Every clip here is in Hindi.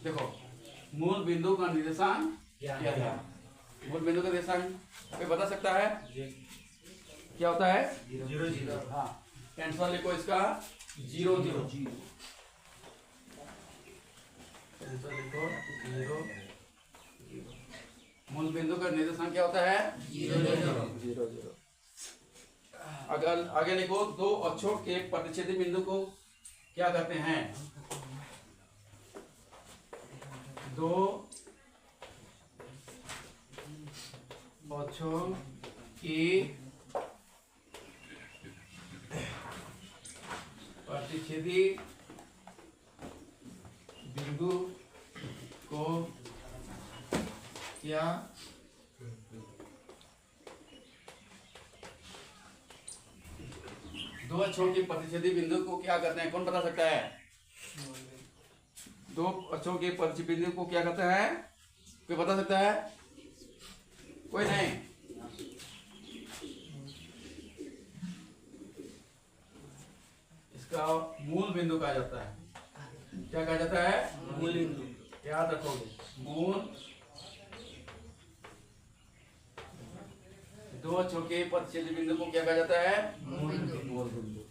देखो मूल बिंदु का निर्देशांक क्या क्या है? था। मूल बिंदु का निर्देशांक कोई बता सकता है क्या होता है? 0 0। हाँ, आंसर लिखो इसका 0 0। आंसर लिखो 0 0। मूल बिंदु का निर्देशांक क्या होता है? 0 0। अगर आगे लिखो दो अक्षों के प्रतिच्छेदी बिंदु को क्या कहते हैं? दो अक्षों की प्रतिच्छेदी बिंदु को क्या दो अक्षों की प्रतिच्छेदी बिंदु को क्या कहते हैं? कौन बता सकता है? दो अक्षों के प्रतिच्छेदी बिंदु को क्या कहते हैं? कोई बता सकता है? कोई नहीं। इसका मूल बिंदु कहा जाता है। क्या कहा जाता है? मूल बिंदु। याद रखोगे, मूल दो अक्षों के प्रतिच्छेदी बिंदु को क्या कहा जाता है? मूल बिंदु।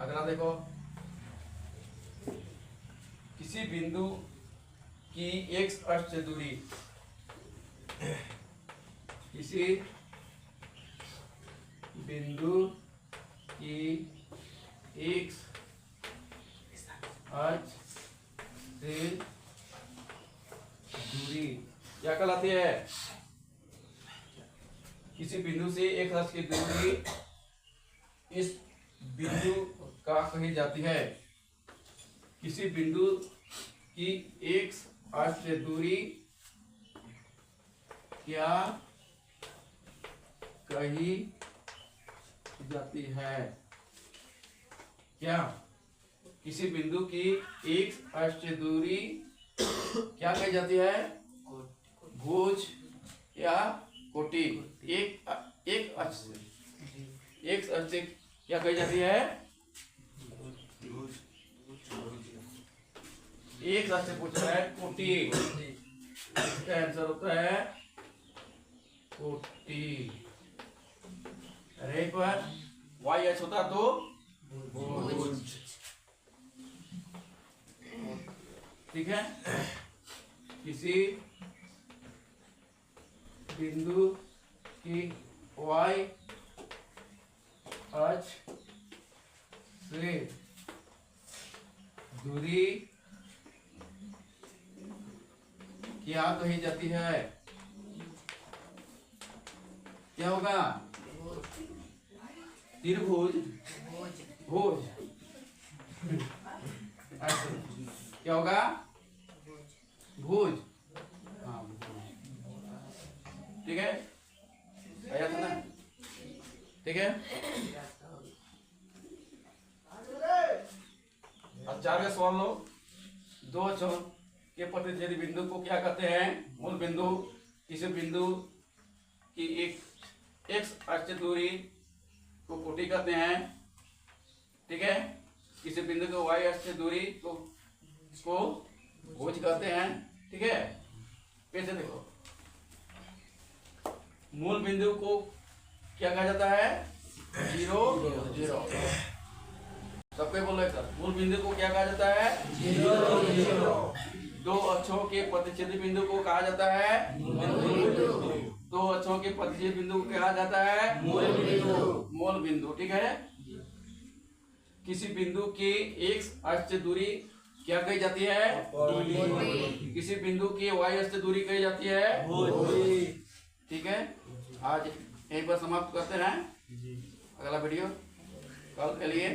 अगला देखो, किसी बिंदु की x अक्ष से दूरी, किसी बिंदु की x अक्ष से दूरी क्या कहलाती है? किसी बिंदु से x अक्ष की दूरी इस बिंदु का कही जाती है। किसी बिंदु की x अक्ष से दूरी क्या कही जाती है? क्या किसी बिंदु की x अक्ष से दूरी क्या कही जाती है? भुज या कोटि। एक अक्ष से x अक्ष से क्या कही जाती है? एक अक्ष से पूछ रहा है कोटि। इसका आंसर होता है कोटि। अरे पर y अक्ष होता तो भुज। ठीक है, किसी बिंदु की y अक्ष से दूरी क्या कही जाती है? क्या होगा? त्रिभुज, भुज। क्या होगा? भुज। हाँ, ठीक है, आया था ना? ठीक है, अब 4वां सवाल लो। दो अक्षों के प्रतिच्छेदी बिंदु को क्या कहते हैं? मूल बिंदु। किसी बिंदु की एक x अक्ष से दूरी को कोटि कहते हैं। ठीक है, किसी बिंदु को y अक्ष से दूरी को भुज कहते हैं। ठीक है, कैसे देखो, मूल बिंदु को क्या कहा जाता है? 0 0। सबको बोलो एक साथ, मूल बिंदु को क्या कहा जाता है? 0 0। दो अक्षों के प्रतिच्छेदी बिंदु को कहा जाता है? दो अक्षों के प्रतिच्छेदी बिंदु को कहा जाता है? मूल बिंदु। ठीक है, किसी बिंदु की x अक्ष से दूरी क्या कही जाती है? किसी बिंदु की y अक्ष से दूरी कही जाती है? ठीक है, आज यहीं पर समाप्त करते हैं। अगला वीडियो कल के लिए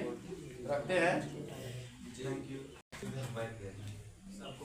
रखते हैं। Thank you. सबको